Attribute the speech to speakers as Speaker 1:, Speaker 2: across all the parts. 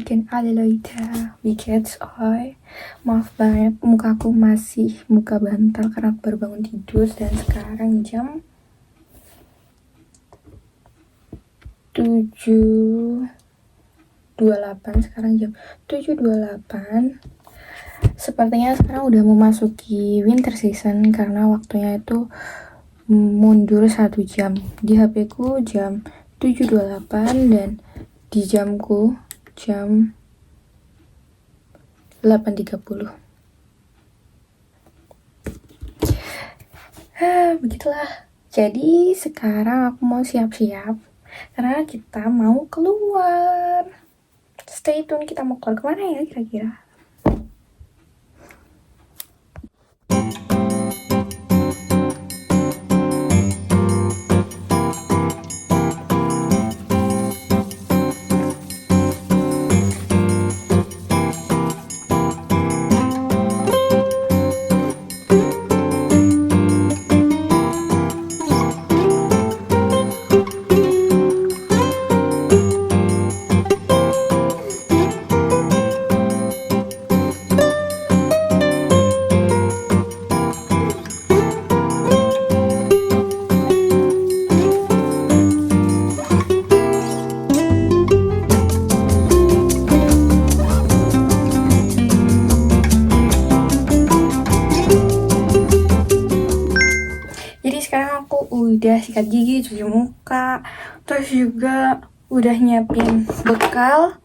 Speaker 1: bikin alle Leute, wie geht's euch? Maaf banget, mukaku masih muka bantal karena aku baru bangun tidur. Dan sekarang jam 7.28. Sekarang jam 7.28. Sepertinya sekarang udah memasuki winter season karena waktunya itu mundur 1 jam. Di HP ku jam 7.28 dan di jamku jam 8.30. Begitulah. Jadi sekarang aku mau siap-siap karena kita mau keluar. Stay tune, kita mau keluar kemana ya kira-kira? Jadi sekarang aku udah sikat gigi, cuci muka, terus juga udah nyiapin bekal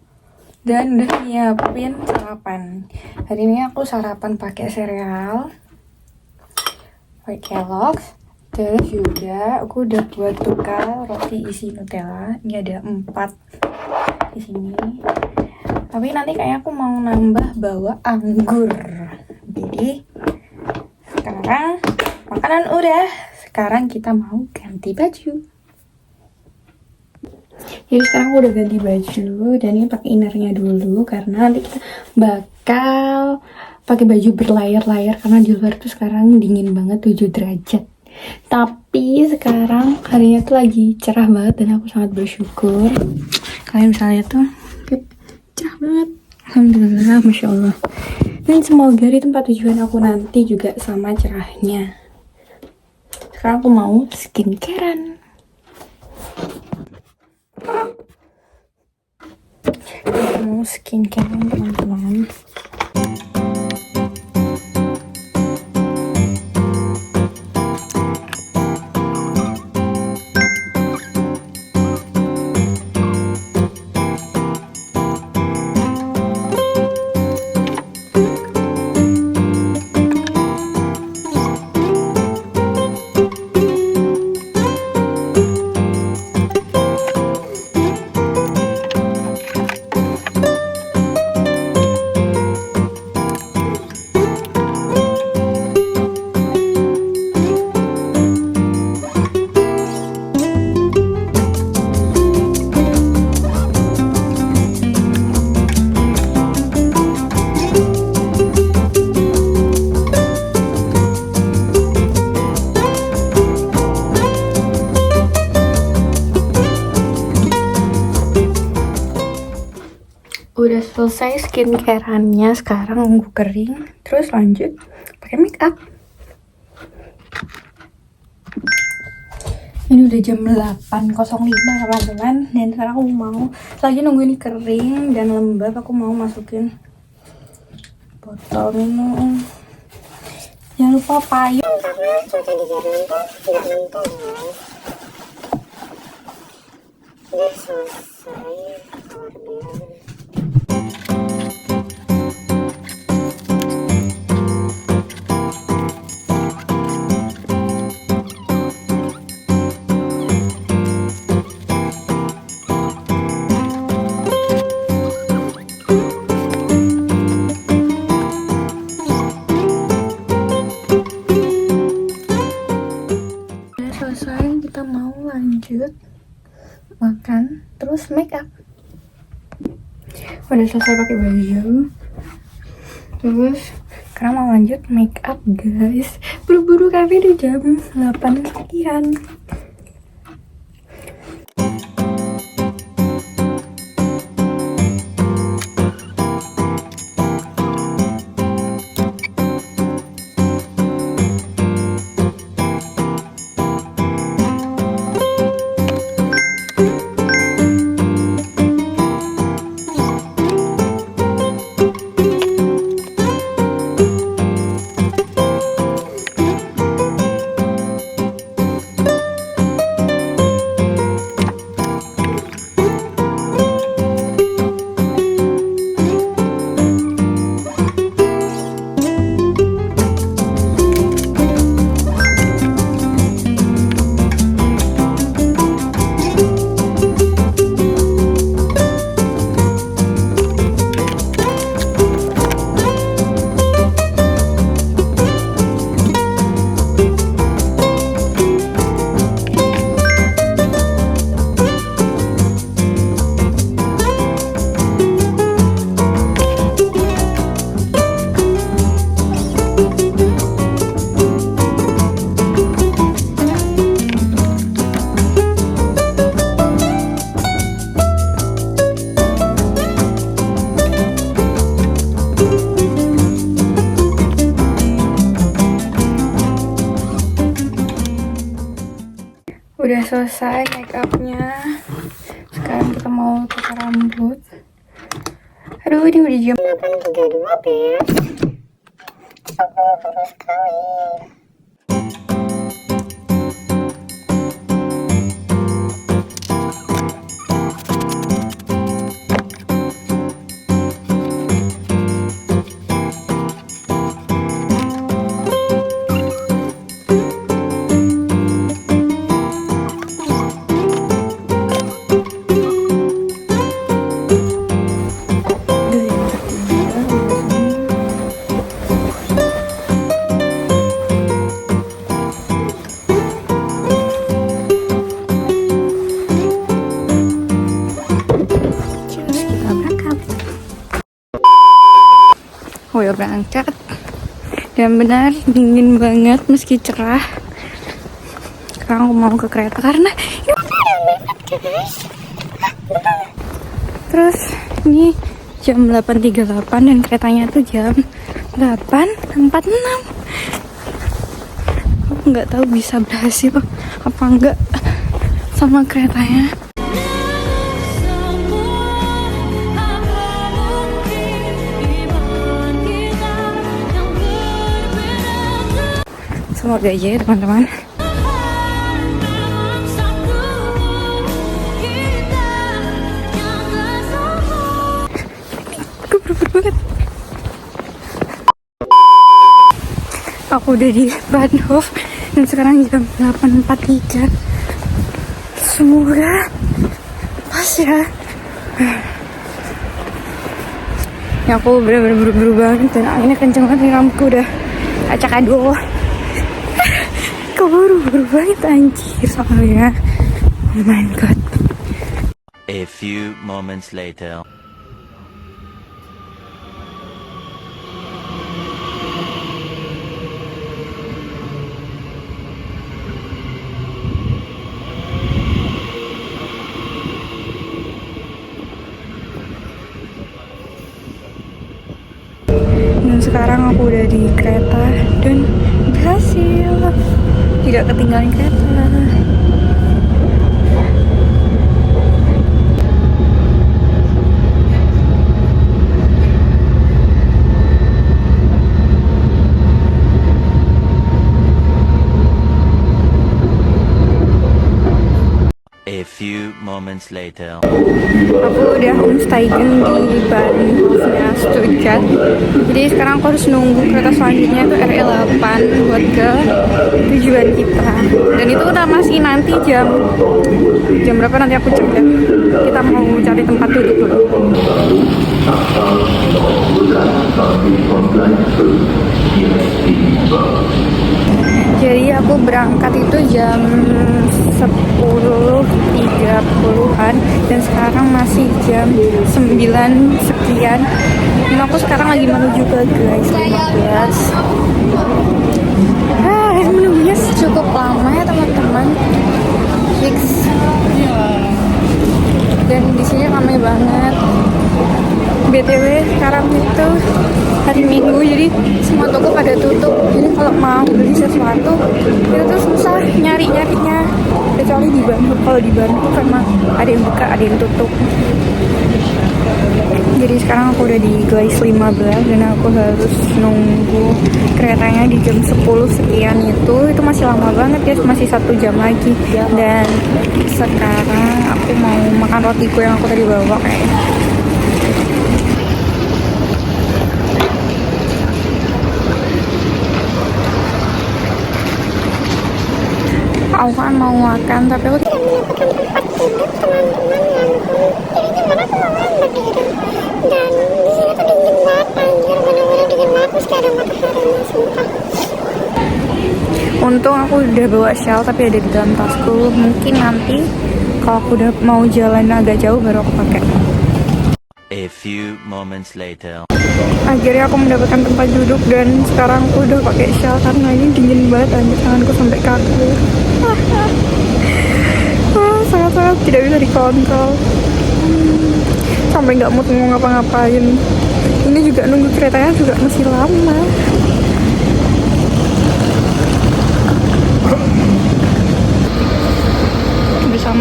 Speaker 1: dan udah nyiapin sarapan. Hari ini aku sarapan pakai sereal, pakai Kellogg's. Terus juga aku udah buat bekal roti isi Nutella. Ini ada 4 di sini. Tapi nanti kayaknya aku mau nambah bawa anggur. Jadi sekarang makanan udah. Sekarang kita mau ganti baju. Jadi sekarang aku udah ganti baju dan ini pakai innernya dulu karena nanti kita bakal pakai baju berlayar-layar karena di luar tuh sekarang dingin banget 7 derajat. Tapi sekarang harinya tuh lagi cerah banget dan aku sangat bersyukur. Kalian bisa lihat tuh cerah banget. Alhamdulillah, Masya Allah. Dan semoga di tempat tujuan aku nanti juga sama cerahnya. Sekarang aku mau skincarean. Aku mau skincarean teman-teman. Udah selesai skincareannya, sekarang nunggu kering, terus lanjut pakai make up. Ini udah jam 8.05 teman-teman, dan sekarang aku mau lagi nunggu ini kering dan lembab. Aku mau masukin botol minum. Jangan lupa payung karena cuaca di Jakarta tidak menentu ya. Udah selesai keluar. Selesai, kita mau lanjut makan terus make up. Udah selesai pakai baju, terus sekarang mau lanjut make up guys. Buru-buru karena di jam 8 sekian. Udah selesai make upnya. Sekarang kita mau pakai rambut. Aduh, ini udah jam 8.32, Beb. Aku buru sekali. Udah berangkat dan benar dingin banget meski cerah. Sekarang aku mau ke kereta karena ini banget guys. Terus ini jam 8.38 dan keretanya tuh jam 8.46. Aku nggak tahu bisa berhasil apa enggak sama keretanya. Semoga aja ya teman-teman. Gue bener banget. Aku udah di Bahnhof dan sekarang jam 8.43. Semoga pas ya. Ya aku bener-bener buru-buru banget dan anginnya kenceng banget nih, rambutku udah acak adul. Buru-buru banget anjir soalnya. Oh my god.
Speaker 2: A few moments later.
Speaker 1: Dan sekarang aku udah di kereta dan berhasil, tidak ketinggalan kereta.
Speaker 2: A few moments later.
Speaker 1: Aku udah homestaying di Bahnhofnya Stuttgart. Jadi sekarang aku harus nunggu kereta selanjutnya itu RE8 buat ke tujuan kita. Dan itu udah masih nanti jam berapa nanti aku cek deh. Kita mau cari tempat duduk dulu. Jadi aku berangkat itu jam 10.30-an dan sekarang masih jam 9 sekian. Dan aku sekarang lagi menuju ke guys 15. Menunggunya cukup lama ya teman-teman. Fix. Dan di sini ramai banget. BTW sekarang itu hari Minggu, jadi semua toko pada tutup. Jadi kalau mau beli sesuatu itu tuh susah nyari-nyarinya, kecuali di Bandung. Kalau di Bandung memang ada yang buka, ada yang tutup. Jadi sekarang aku udah di Gleis 15 dan aku harus nunggu keretanya di jam 10 sekian itu masih lama banget ya, masih 1 jam lagi. Dan sekarang aku mau makan rotiku yang aku tadi bawa kayaknya. Aku kan mau makan tapi aku tidak mendapatkan tempat duduk teman-teman, ya ampun. Jadi gimana aku mau berdiri dan di sini tuh dingin banget anjir, bener-bener dingin banget meski ada mataharinya, sumpah. Untung aku udah bawa shawl tapi ada di dalam tasku. Mungkin nanti kalau aku udah mau jalan agak jauh baru aku pakai.
Speaker 2: A few moments later.
Speaker 1: Akhirnya aku mendapatkan tempat duduk dan sekarang aku udah pakai shawl karena ini dingin banget anjir, tanganku sampai kaku. Sangat-sangat tidak bisa dikontrol. Sampai nggak mood mau ngapa-ngapain. Ini juga nunggu keretanya juga masih lama.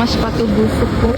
Speaker 1: sama sepatu busukku.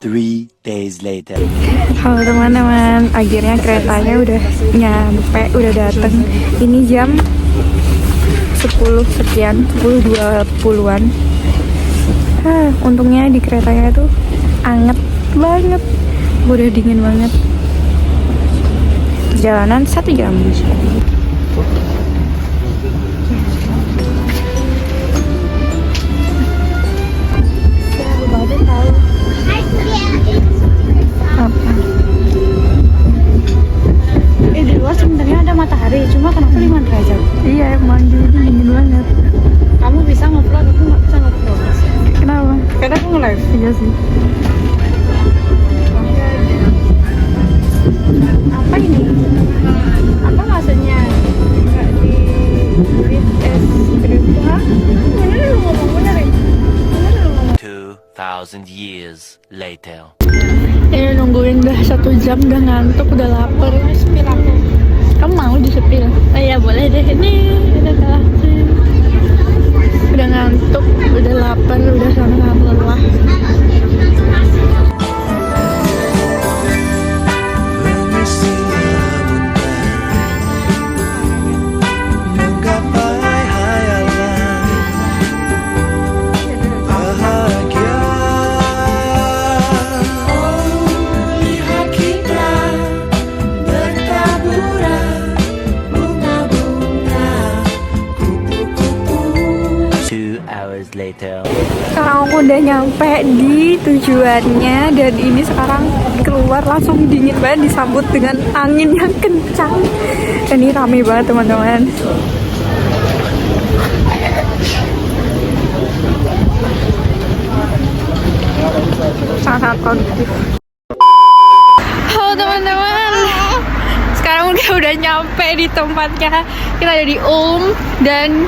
Speaker 2: Three days later.
Speaker 1: Halo teman-teman, akhirnya keretanya udah nyampe, udah dateng. Ini jam 10 sekian, 10.20-an. Untungnya di keretanya tuh anget banget, udah dingin banget. Perjalanan 1 jam. Apa?
Speaker 3: Di luar sebenarnya ada matahari, cuma kenapa 5 derajat?
Speaker 1: Iya emang jadi dingin banget.
Speaker 3: Kamu bisa ngevlog, aku nggak bisa ngevlog.
Speaker 1: Kenapa?
Speaker 3: Karena aku nge-live.
Speaker 1: Iya sih.
Speaker 3: Apa ini? Apa maksudnya? Nggak di read as script? Hah? Bener lu ngomong bener ya? Bener lu ngomong.
Speaker 2: 2,000 years later.
Speaker 1: Ini nungguin udah 1 jam, udah ngantuk, udah lapar.
Speaker 3: Sepil aku.
Speaker 1: Kamu mau disepil?
Speaker 3: Oh iya boleh deh. Ini udah kalah.
Speaker 1: Udah ngantuk, udah lapar, udah sama-sama lelah.
Speaker 4: Menggapai hayalan bahagia. Oh, lihat kita bertaburan bunga-bunga, kupu-kupu.
Speaker 2: 2 hours later.
Speaker 1: Sekarang aku udah nyampe di tujuannya, dan ini sekarang keluar langsung dingin banget, disambut dengan angin yang kencang. Dan ini rame banget teman-teman. Sangat produktif. Halo teman-teman, sekarang udah nyampe di tempatnya. Kita ada di Ulm dan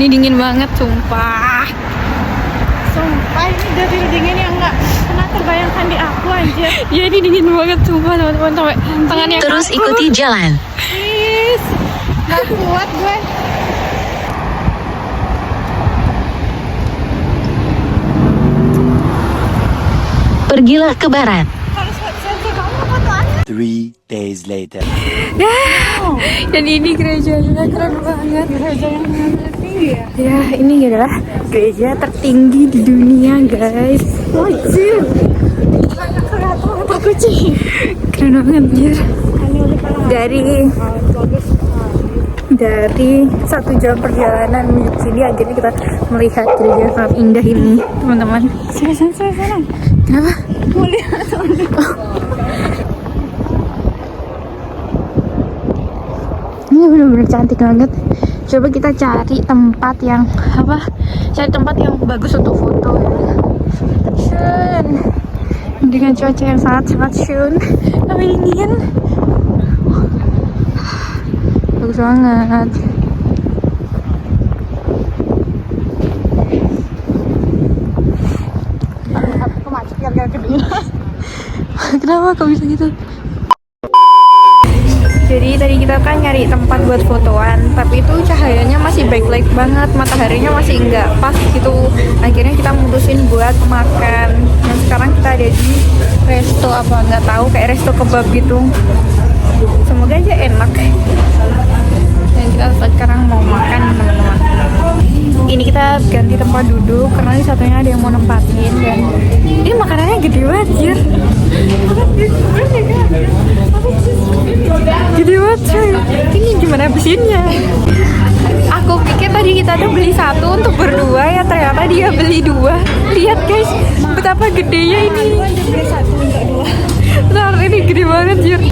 Speaker 1: ini dingin banget, sumpah.
Speaker 3: Sumpah ini dari dingin yang nggak pernah terbayangkan di aku aja.
Speaker 1: Ya ini dingin banget, sumpah teman-teman, sampai tangannya
Speaker 5: Terus
Speaker 1: kaku.
Speaker 5: ikuti jalan.
Speaker 3: Please, nggak kuat gue.
Speaker 5: Pergilah ke barat.
Speaker 3: Harus sensor kamu fotoannya.
Speaker 2: 3 days later.
Speaker 1: Dan ini gerejanya keren banget.
Speaker 3: Gereja yang tinggi ya.
Speaker 1: Ya, ini adalah gereja tertinggi di dunia, guys.
Speaker 3: Wajib. Kelihatan apa kucing.
Speaker 1: Keren banget, anjir. Dari 1 jam perjalanan menuju sini, akhirnya kita melihat gereja yang sangat indah ini, teman-teman.
Speaker 3: Sana.
Speaker 1: Kenapa?
Speaker 3: Mau lihat
Speaker 1: Ini bener-bener cantik banget. Coba kita cari tempat yang cari tempat yang bagus untuk foto ya. Shun. Dengan cuaca yang sangat syun, tapi dingin. Bagus banget.
Speaker 3: aku macet gara-gara kedua.
Speaker 1: Kenapa kok bisa gitu? Jadi tadi kita kan nyari tempat buat fotoan, tapi itu cahayanya masih backlight banget, mataharinya masih nggak pas gitu. Akhirnya kita mutusin buat makan. Dan sekarang kita ada di resto apa nggak tahu, kayak resto kebab gitu. Semoga aja enak. Dan kita sekarang mau makan teman-teman. Ini kita ganti tempat duduk karena di satunya ada yang mau nempatin, dan ini makanannya gede banget ya. Gede banget coy. Ini gimana habisinnya? Aku pikir tadi kita tuh beli satu untuk berdua, ya ternyata dia beli dua. Lihat guys, betapa gedenya ini.
Speaker 3: Beli satu untuk dua.
Speaker 1: Bentar, ini gede banget Jir.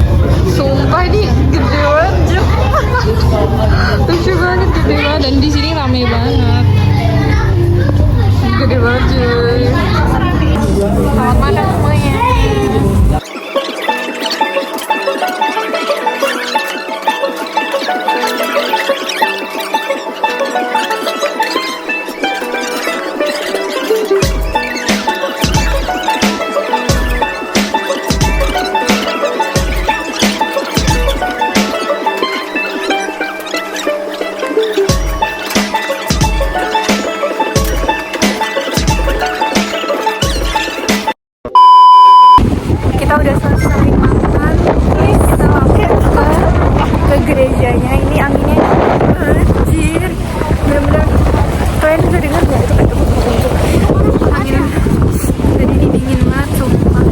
Speaker 1: Sumpah ini gede banget Jir. Lucu banget, gede banget, dan di sini rame banget. Gede banget Jir. Selamat makan semuanya. Kita udah selesai makan, terus kita langsung ke gerejanya. Ini anginnya anjir, bener-bener. Kalian bisa dengar nggak itu kayak anginnya? Jadi ini dingin banget, sumpah.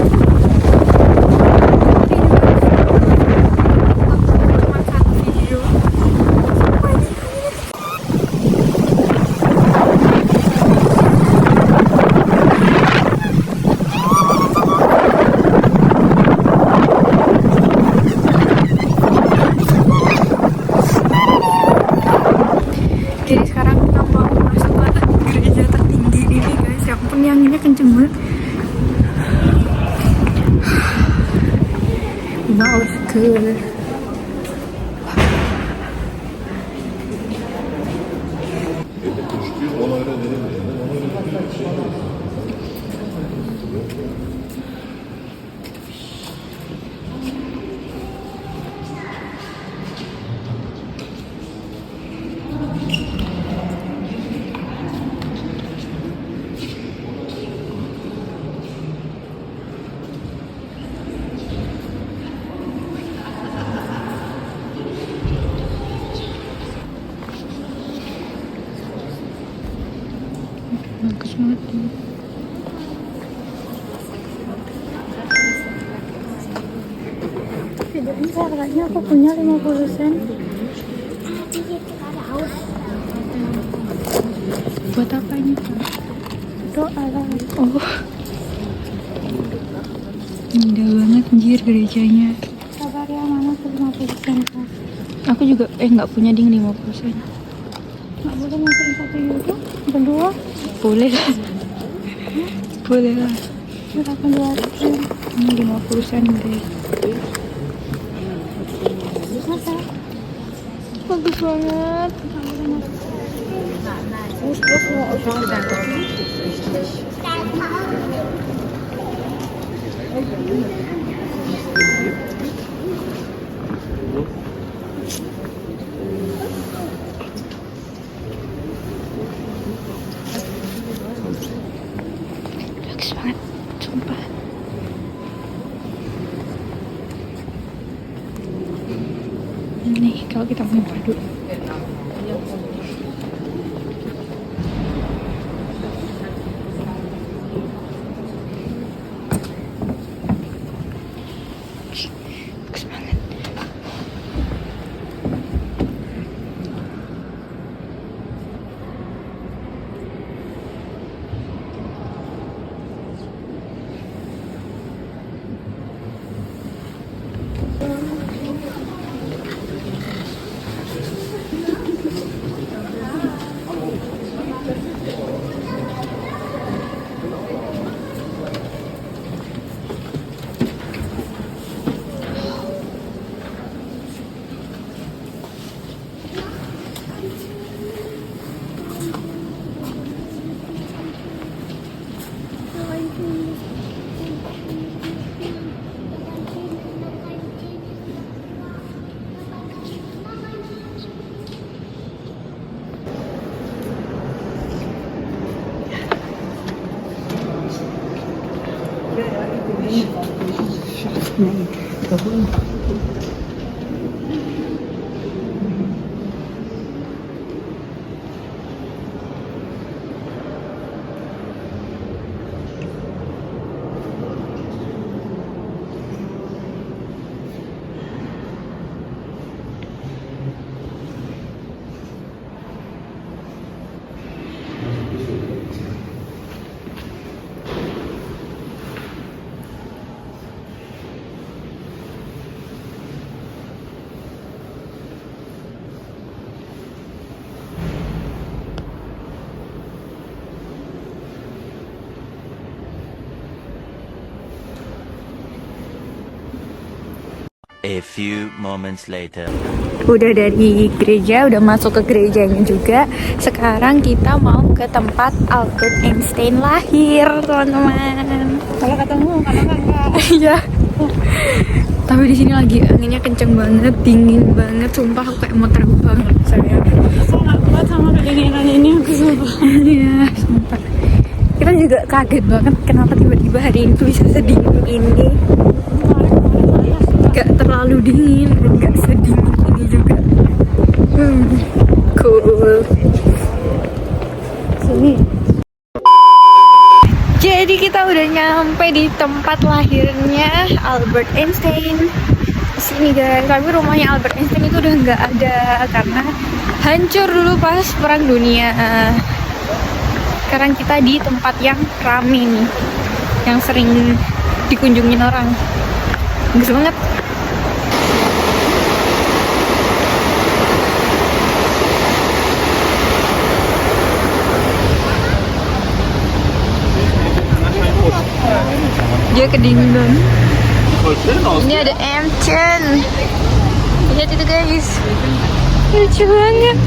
Speaker 1: Cuma satu video. Jadi sekarang kita mau masuk ke gereja tertinggi ini guys. Ya ampun, anginnya kenceng banget. Wow, it's good. Bagus banget nih.
Speaker 3: Video ini harganya aku punya 50 sen.
Speaker 1: Buat apa ini?
Speaker 3: Doa lah.
Speaker 1: Oh, indah banget anjir gerejanya.
Speaker 3: Sabar ya, mana aku 50 sen kak.
Speaker 1: Aku juga nggak punya ding 50%.
Speaker 3: Nggak boleh masukin 1 euro, berdua.
Speaker 1: Boleh lah. Boleh lah.
Speaker 3: Berapa 200 sen?
Speaker 1: Ini 50 sen deh.
Speaker 3: Masa?
Speaker 1: Bagus banget. Bagus banget, sumpah. Nih kalau kita mau padu. Bagus banget.
Speaker 2: A few moments later.
Speaker 1: Udah dari gereja, udah masuk ke gerejanya juga. Sekarang kita mau ke tempat Albert Einstein lahir, teman-teman.
Speaker 3: Kalau ketemu, kalau enggak.
Speaker 1: Iya. Tapi di sini lagi anginnya kenceng banget, dingin banget. Sumpah aku kayak mau terbang banget saya.
Speaker 3: Aku nggak kuat sama kedinginan ini, aku sumpah.
Speaker 1: Iya, sumpah. Kita juga kaget banget kenapa tiba-tiba hari ini tuh bisa sedingin ini. Gak terlalu dingin, gak sedingin ini juga. Cool.
Speaker 3: Sini.
Speaker 1: Jadi kita udah nyampe di tempat lahirnya Albert Einstein. Sini guys, tapi rumahnya Albert Einstein itu udah nggak ada karena hancur dulu pas Perang Dunia. Sekarang kita di tempat yang rame nih, yang sering dikunjungin orang. Bagus banget. Dia kedinginan. Ini ada Emchen. Lihat itu guys, lucu banget.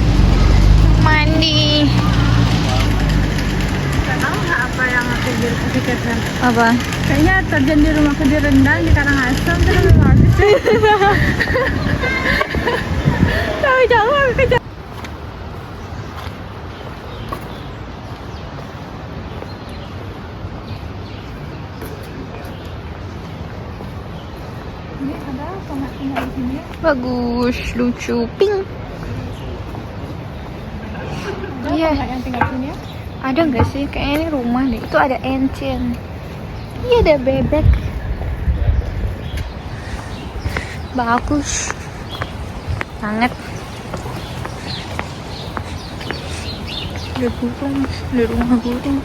Speaker 1: Mandi.
Speaker 3: Tahu nggak apa yang aku pikirkan?
Speaker 1: Apa?
Speaker 3: Kayaknya terjun di rumahku di Rendang di Karangasem terus lebih bagus. Tapi jauh aku ke ini ada tomat tinggal di sini.
Speaker 1: Bagus, lucu, pink. Iya.
Speaker 3: Tomat yang tinggal di sini ya.
Speaker 1: Ada nggak sih? Kayaknya ini rumah deh. Itu ada Emchen. Iya, ada bebek. Bagus banget. Ada burung, ada rumah burung.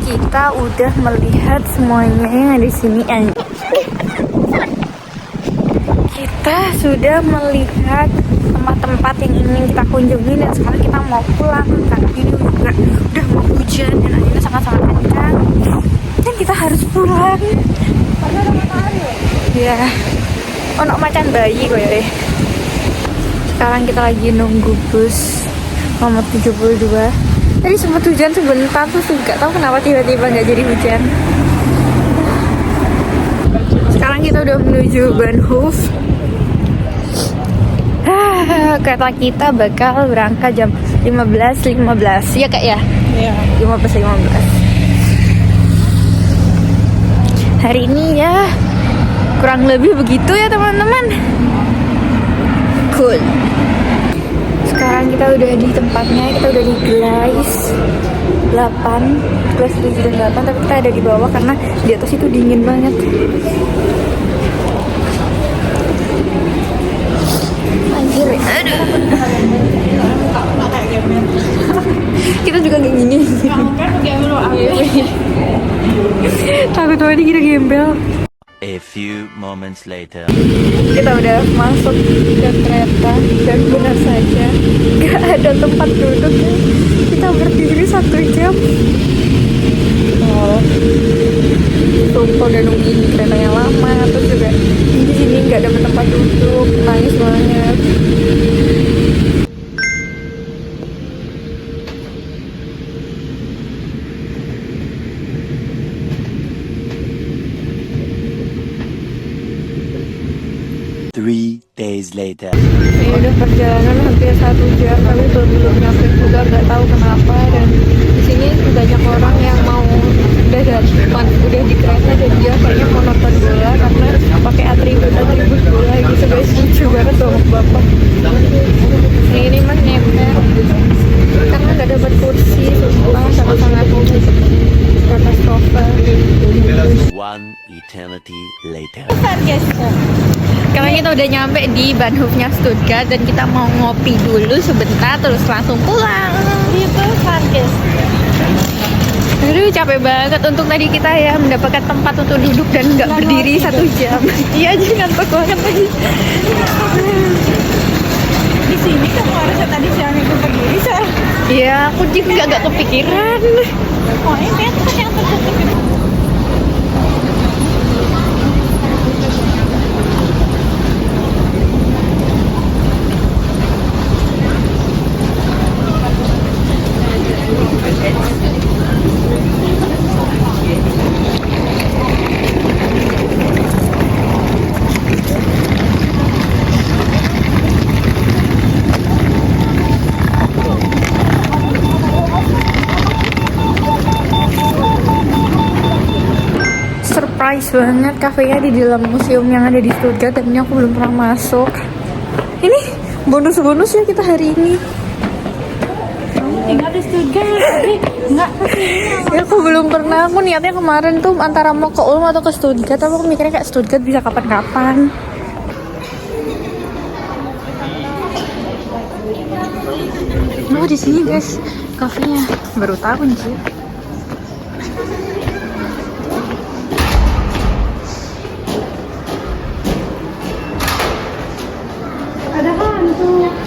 Speaker 1: Kita udah melihat semuanya yang ada di sini. Kita sudah melihat tempat-tempat yang ingin kita kunjungi dan sekarang kita mau pulang karena ini juga udah mau hujan dan anginnya sangat-sangat kencang dan kita harus pulang karena ada matahari ya. Ono macan bayi kok ya. Sekarang kita lagi nunggu bus nomor 72. Tadi sempat hujan sebentar terus nggak tahu kenapa tiba-tiba nggak jadi hujan. Sekarang kita udah menuju Bahnhof. Kereta kita bakal berangkat jam 15.15 ya kak ya?
Speaker 3: Iya.
Speaker 1: 15.15. Hari ini ya kurang lebih begitu ya teman-teman. Cool. Sekarang kita udah di tempatnya, kita udah di Gleis 8, Gleis 7 dan 8, tapi kita ada di bawah karena di atas itu dingin banget. Anjir, aduh. Kita juga kayak gini. Takut banget kita gembel.
Speaker 2: A few moments later.
Speaker 1: Kita udah masuk ke kereta dan benar saja gak ada tempat duduk. Kita berdiri 1 jam. Sumpah udah nungguin keretanya lama, terus juga di sini nggak ada tempat duduk, nangis banget.
Speaker 2: 3 days later.
Speaker 3: Ini udah perjalanan hampir 1 jam, tapi belum nyampe juga, nggak tahu kenapa. Dan di sini banyak orang yang mau udah di kereta dan dia kayaknya mau nonton bola karena pakai atribut bola gitu guys. Lucu banget tuh bapak. Ini mas nempel karena nggak dapat kursi, sumpah sangat-sangat katastrofe.
Speaker 2: 1 eternity later.
Speaker 3: Sekarang kita udah nyampe di Bahnhofnya Stuttgart dan kita mau ngopi dulu sebentar terus langsung pulang. Itu Farges. Aduh capek banget. Untung tadi kita ya mendapatkan tempat untuk duduk dan nggak berdiri 1 jam. Iya aja ngantuk banget tadi. Di sini kamu harusnya tadi siang itu berdiri sih. Iya aku juga nggak kepikiran. Oh ini kan yang tertutup. Surprise banget, kafenya di dalam museum yang ada di Stuttgart dan ini aku belum pernah masuk. Ini bonus-bonus ya kita hari ini. Tinggal di Stuttgart, tapi nggak kesini. Ya aku belum pernah, aku niatnya kemarin tuh antara mau ke Ulm atau ke Stuttgart, tapi aku mikirnya kayak Stuttgart bisa kapan-kapan. Oh di sini guys, kafenya baru tahu sih.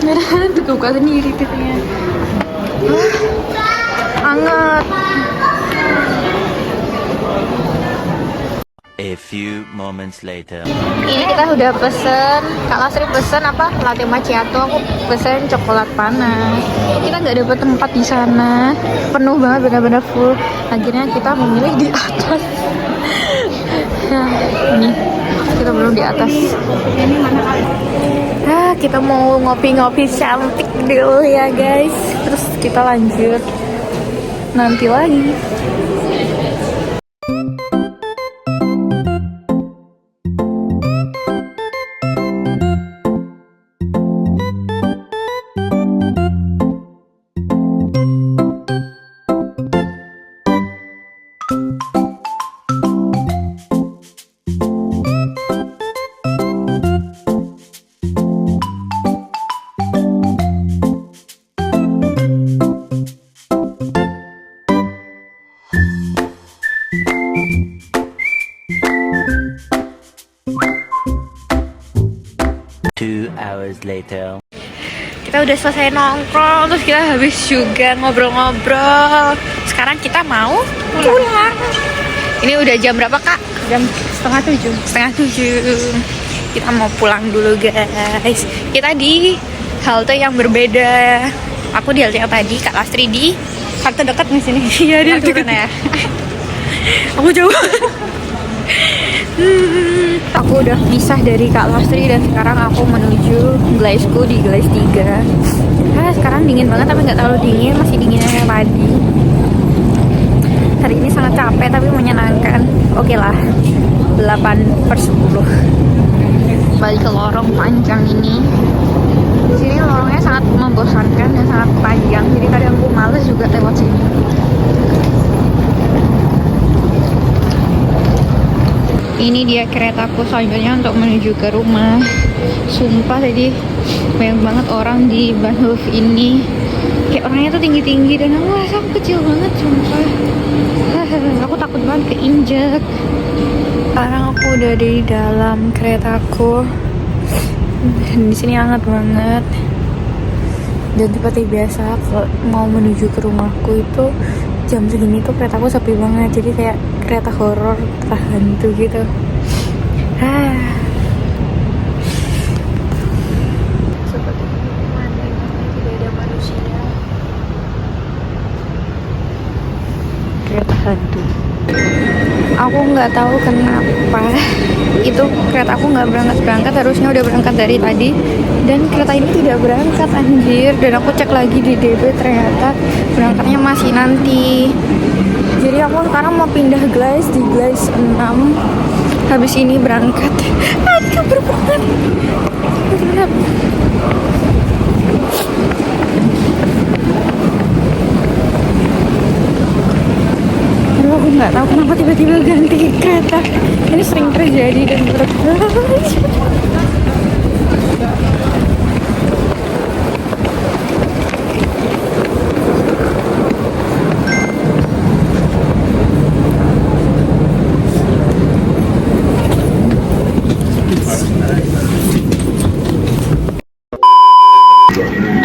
Speaker 3: Ada hantu, buka sendiri katanya. Hangat.
Speaker 2: A few moments later.
Speaker 3: Ini kita udah pesen, Kak Lasri pesen apa? Latte macchiato, aku pesen coklat panas. Kita nggak dapet tempat di sana, penuh banget, benar-benar full. Akhirnya kita memilih di atas. Nah, ini kita belum di atas. Kita mau ngopi-ngopi cantik dulu ya guys. Terus kita lanjut nanti lagi.
Speaker 2: Later.
Speaker 3: Kita udah selesai nongkrong, terus kita habis juga ngobrol-ngobrol. Sekarang kita mau pulang. Ini udah jam berapa kak? Jam 6:30. 6:30. Kita mau pulang dulu guys. Kita di halte yang berbeda. Aku di halte yang tadi, Kak Lastri di halte dekat nih sini. Iya dia turun ya. Aku jauh. Aku udah pisah dari Kak Lastri dan sekarang aku menuju Gleisku di Gleis 3. Sekarang dingin banget tapi nggak terlalu dingin, masih dinginnya kayak tadi. Hari ini sangat capek tapi menyenangkan. Oke lah, 8/10. Balik ke lorong panjang ini. Di sini lorongnya sangat membosankan dan sangat panjang, jadi kadang aku males juga lewat sini. Ini dia keretaku selanjutnya untuk menuju ke rumah. Sumpah tadi banyak banget orang di Bahnhof ini. Kayak orangnya tuh tinggi-tinggi dan aku merasa aku kecil banget, sumpah. Aku takut banget keinjak. Sekarang aku udah di dalam keretaku. Dan di sini hangat banget. Dan seperti biasa kalau mau menuju ke rumahku itu jam segini tuh keretaku sepi banget, jadi kayak kereta horor, kereta hantu gitu. Seperti pemandangan tidak ada manusia. Kereta hantu. Aku nggak tahu kenapa itu kereta aku nggak berangkat, harusnya udah berangkat dari tadi, dan kereta ini tidak berangkat anjir. Dan aku cek lagi di DB, ternyata berangkatnya masih nanti. Jadi aku sekarang mau pindah gleis di gleis 6, habis ini berangkat. Ini kabur banget. Aku nggak tahu kenapa tiba-tiba ganti kereta. Ini sering terjadi dan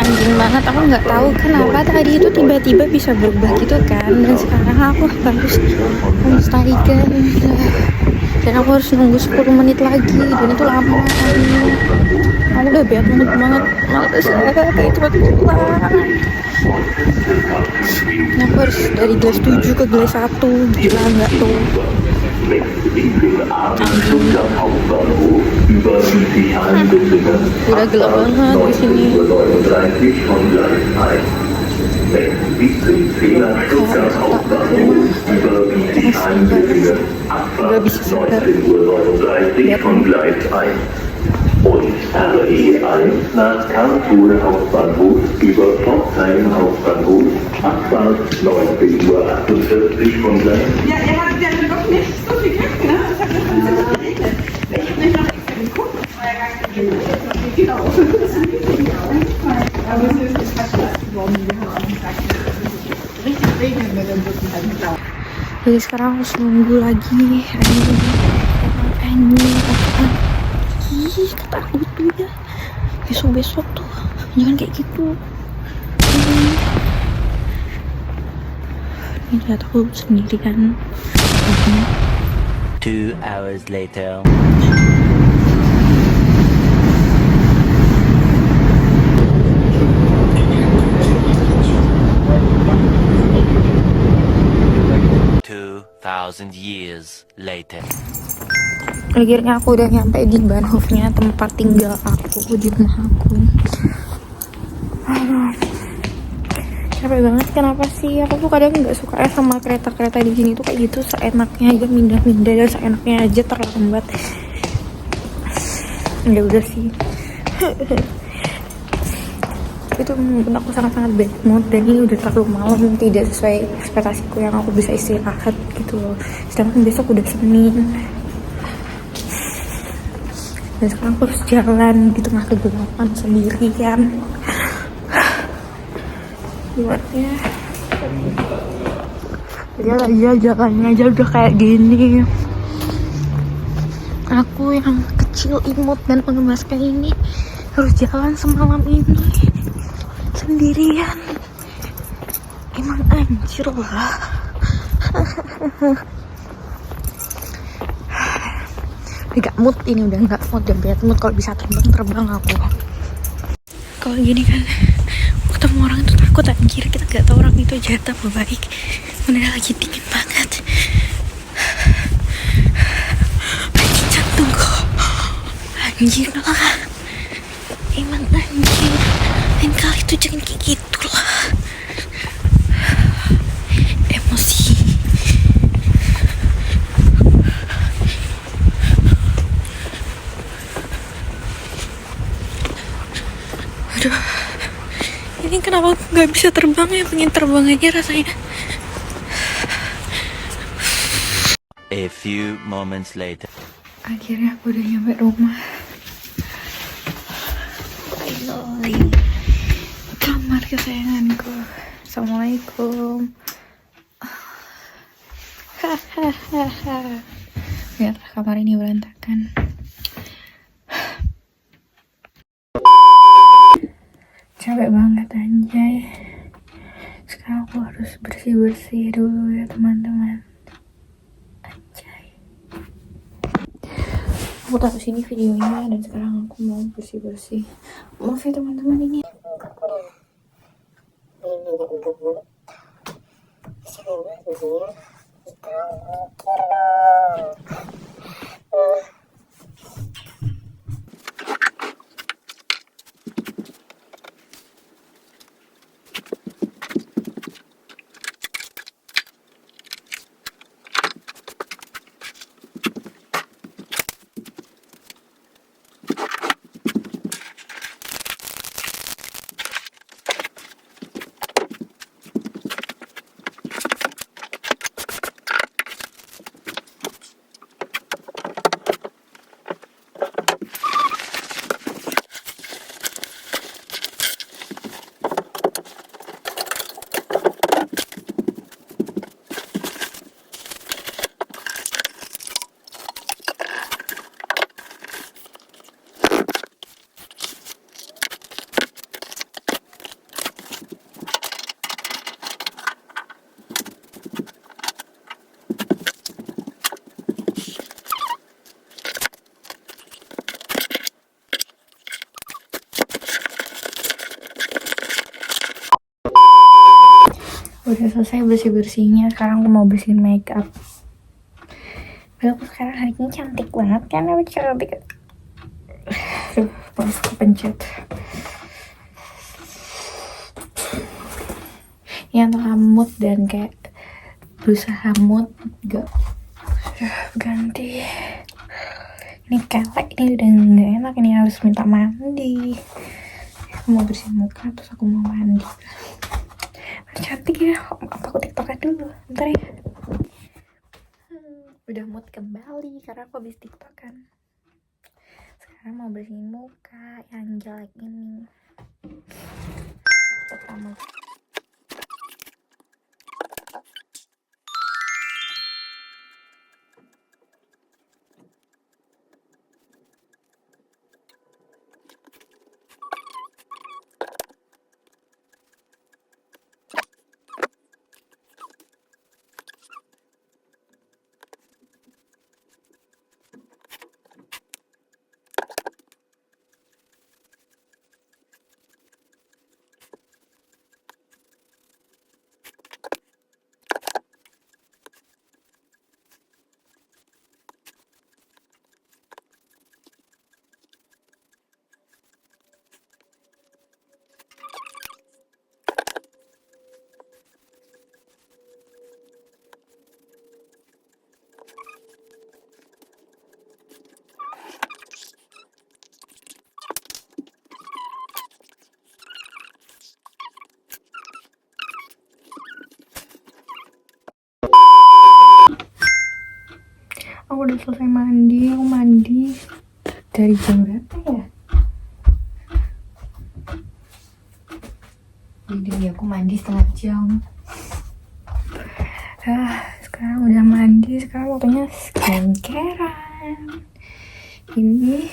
Speaker 3: anjing banget. Aku nggak tahu kenapa tadi itu tiba-tiba bisa berubah gitu kan, dan sekarang aku harus melestarikan dan aku harus nunggu 10 menit lagi, dan itu lama. Aku udah bad mood banget, males kayak cepet pulang. Ini aku harus dari gleis 7 ke gleis 1, gila nggak tuh? Udah gelap banget di sini. Gak bisa sadar.
Speaker 6: Und RE1 nach Karlsruhe Hauptbahnhof über Pforzheim Hauptbahnhof, Abfahrt 19:48 Uhr von Gleis.
Speaker 7: Ja, ihr habt ja doch nicht so viel Glück, ne? Das hat das ganze Mal geregnet. Ich hab nicht noch extra geguckt, das war ja gar kein Glück. Genau. Aber es ist fast geworden, wir haben auch gesagt, richtig regnen, wenn dann wird es halt nicht laufen.
Speaker 3: Jadi sekarang harus nunggu lagi. Anjing, kata aku tuh ya, besok tuh jangan kayak gitu. Ini ternyata aku sendirian.
Speaker 2: 2 hours later. Thousand years later.
Speaker 3: Akhirnya aku udah nyampe di Bahnhofnya, tempat tinggal aku di rumah aku. Aduh, capek banget. Kenapa sih? Aku tuh kadang nggak suka sama kereta-kereta di sini tuh kayak gitu, seenaknya aja pindah-pindah dan seenaknya aja terlambat. Ya udah sih. Itu membuat aku sangat-sangat bad mood, dan ini udah terlalu malam, tidak sesuai ekspektasiku yang aku bisa istirahat gitu loh. Sedangkan besok udah Senin, dan sekarang aku harus jalan di tengah kegelapan sendirian. Gimana ya, jalannya aja udah kayak gini. Aku yang kecil, imut, dan mengemaskan ini harus jalan semalam ini sendirian. Emang anjir lah. Gak mood ini, udah gak mood, udah bad mood. Kalau bisa terbang aku. Kalau gini kan ketemu orang itu takut anjir. Kita gak tahu orang itu jahat apa baik. Mana lagi dingin banget. Anjir, jantungku anjir lah. Emang anjir, lain kali tuh jangan kayak gitu lah. Emosi. Aduh, ini kenapa gak bisa terbang ya? Pengen terbang aja rasanya.
Speaker 2: A few moments later.
Speaker 3: Akhirnya aku udah nyampe rumah. Finally, kamar kesayanganku. Assalamualaikum. Hahaha. Biar kamar ini berantakan. Capek banget anjay. Sekarang aku harus bersih-bersih dulu ya teman-teman. Anjay. Aku taruh sini videonya, dan sekarang aku mau bersih-bersih. Maaf ya teman-teman, ini
Speaker 8: Sekarang
Speaker 1: Udah selesai bersih-bersihnya, sekarang aku mau bersihin makeup. Padahal aku sekarang hari ini cantik banget kan, aku cantik. Aduh, pas kepencet. Ini antara mood dan kayak berusaha mood gak ganti. Ini kelek, ini udah nggak enak, ini harus minta mandi. Aku mau bersihin muka terus aku mau mandi. Cantik ya, apa aku tiktokan dulu bentar ya. Udah mood kembali karena aku habis tiktokan. Sekarang mau bersihin muka yang jelek ini. Pertama aku udah selesai mandi. Aku mandi dari jam berapa ya? Jadi aku mandi setengah jam. Sekarang udah mandi, sekarang waktunya skincarean. Ini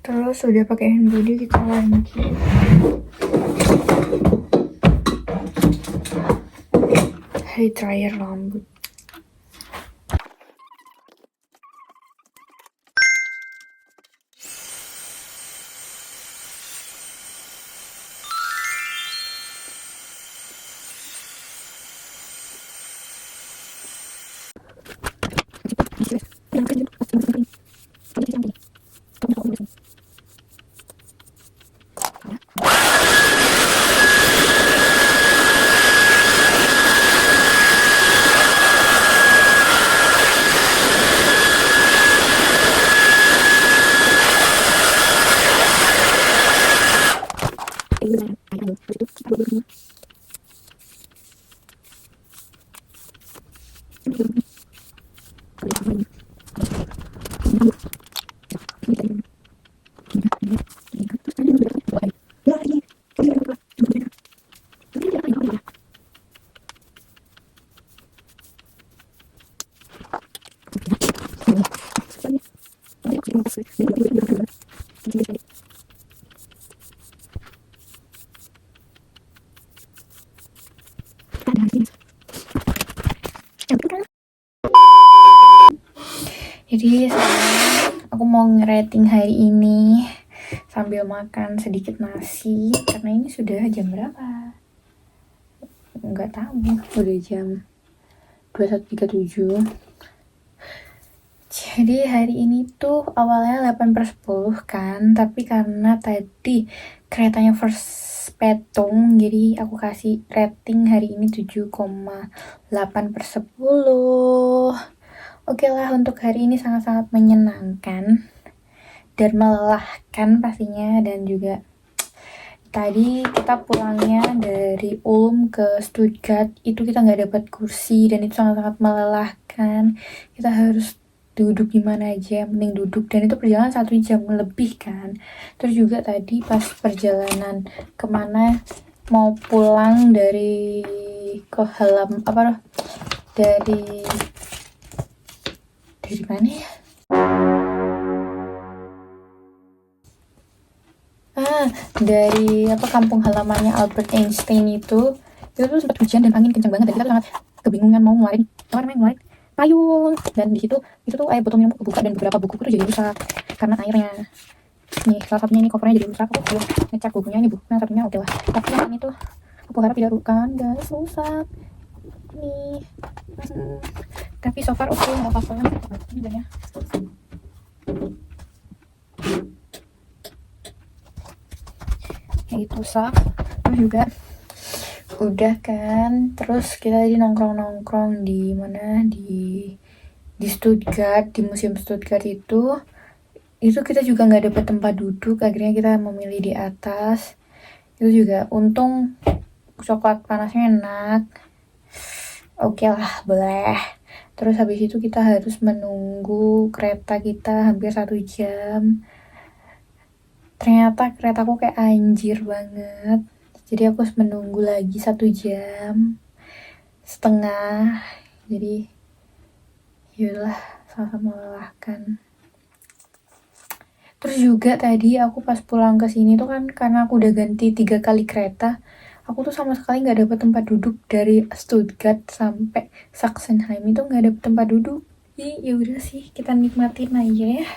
Speaker 1: terus udah pakai hand body, kita lanjut hair dryer rambut. Jadi sekarang aku mau ngerating hari ini sambil makan sedikit nasi karena ini sudah jam berapa? Nggak tahu, udah jam 21.37. Jadi hari ini tuh awalnya 8/10 kan, tapi karena tadi keretanya first petung, jadi aku kasih rating hari ini 7,8/10. Oke lah, untuk hari ini sangat-sangat menyenangkan dan melelahkan pastinya. Dan juga tadi kita pulangnya dari Ulm ke Stuttgart, itu kita nggak dapat kursi dan itu sangat-sangat melelahkan. Kita harus duduk di mana aja, yang penting duduk, dan itu perjalanan 1 jam lebih kan. Terus juga tadi pas perjalanan kemana mau pulang dari dari mana ya? Dari kampung halamannya Albert Einstein itu tuh sempat hujan dan angin kencang banget dan kita sangat kebingungan mau ngeluarin payung, dan di situ itu tuh air botol minum kebuka dan beberapa buku tuh jadi rusak karena airnya. Nih salah satunya ini covernya jadi rusak, aku belum ngecek bukunya, ini bukunya satunya oke lah, tapi yang ini tuh aku harap tidak rusak guys, rusak nih. Tapi so far oke, nggak apa-apa ini ya. Ya itu rusak. Terus juga udah kan, terus kita tadi nongkrong di mana, di Stuttgart, di museum Stuttgart itu kita juga nggak dapet tempat duduk, akhirnya kita memilih di atas. Itu juga untung coklat panasnya enak, oke lah, boleh. Terus habis itu kita harus menunggu kereta kita hampir 1 jam. Ternyata keretaku kayak anjir banget, jadi aku harus menunggu lagi 1,5 jam. Jadi yaudah, sama-sama melelahkan. Terus juga tadi aku pas pulang ke sini tuh kan, karena aku udah ganti 3 kali kereta, aku tuh sama sekali nggak dapet tempat duduk. Dari Stuttgart sampai Sachsenheim itu nggak dapet tempat duduk. Jadi yaudah sih, kita nikmatin aja ya,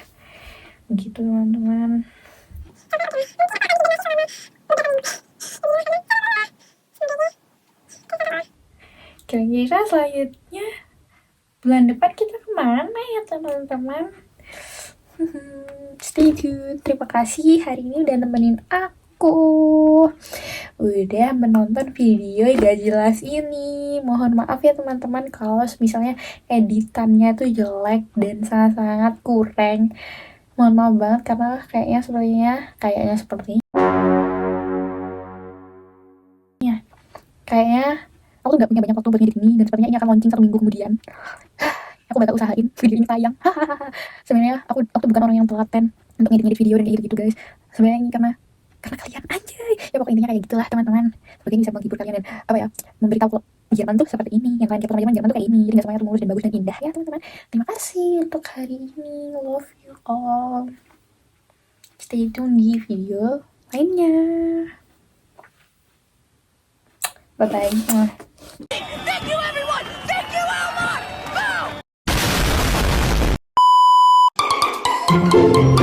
Speaker 1: begitu teman-teman. Kira-kira selanjutnya bulan depan kita kemana ya teman-teman? Stay tune. Terima kasih hari ini udah nemenin aku, udah menonton video gak jelas ini. Mohon maaf ya teman-teman kalau misalnya editannya tuh jelek dan sangat-sangat kurang. Mohon maaf banget karena kayaknya aku tuh gak punya banyak waktu buat ngedit ini, dan sepertinya ini akan launching 1 minggu kemudian. Aku bakal usahain video ini tayang. Sebenarnya aku tuh bukan orang yang telaten untuk ngedit video dan kayak gitu guys. Sebenarnya ini karena kalian anjay. Ya pokoknya intinya kayak gitulah teman-teman. Seperti ini bisa menghibur kalian dan memberitahu kalau Jerman tuh seperti ini, yang kalian kepo Jerman tuh kayak ini. Jadi gak semuanya tuh mulus dan bagus dan indah ya teman-teman. Terima kasih untuk hari ini. Love you all. Stay tune di video lainnya. Bye bye.
Speaker 4: Thank you everyone! Thank you Elmar! Boom!